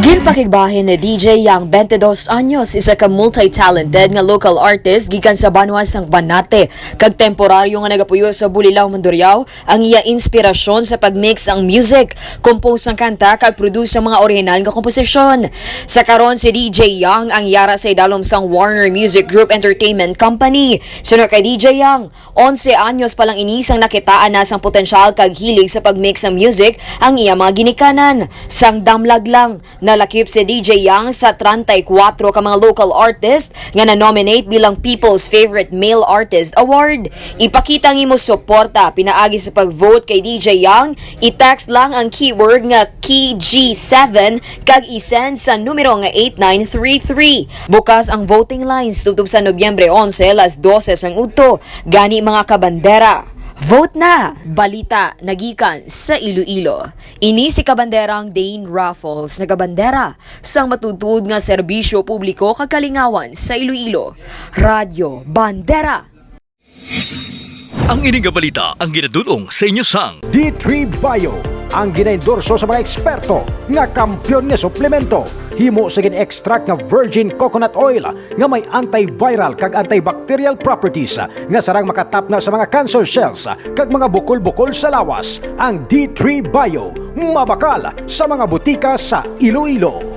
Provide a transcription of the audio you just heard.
Ginpakigbahin ni DJ Yang 22 anyos, isa ka multi-talented nga local artist gikan sa Banwas sang Banate. Kag temporaryo nga nagapuyo sa Bulilaw, Mandurriao ang iya inspirasyon sa pagmix ang music, compose ng kanta kag produce ang mga original nga komposisyon. Sa karon si DJ Yang ang yara sa idalom sang Warner Music Group Entertainment Company. Sunod kay DJ Yang, 11 anyos pa lang inisang nakitaan na sang potensyal kag hilig sa pagmix ng music ang iya mga ginikanan. Sang damlag lang nalakip si DJ Yang sa 34 ka mga local artist nga na-nominate bilang People's Favorite Male Artist Award. Ipakita ang imo suporta pinaagi sa pag-vote kay DJ Yang. I-text lang ang keyword nga KG7 kag isend sa numero nga 8933. Bukas ang voting lines tubtob sa Nobyembre 11 alas 12 sang udto. Gani mga kabandera, vote na! Balita nagikan sa Iloilo. Ini si kabanderang Dane Raffles, nagabandera sang matutud nga serbisyo publiko kag kalingawan sa Iloilo. Radyo Bandera. Ang ining balita ang ginadulong sa inyo sang D3 Bio, ang ginaendorso sa mga eksperto nga kampyon nga suplemento. Himo sa gin-extract nga virgin coconut oil nga may antiviral kag antibacterial properties nga sarang makatap na sa mga cancer cells kag mga bukol-bukol sa lawas. Ang D3 Bio, mabakal sa mga butika sa Iloilo.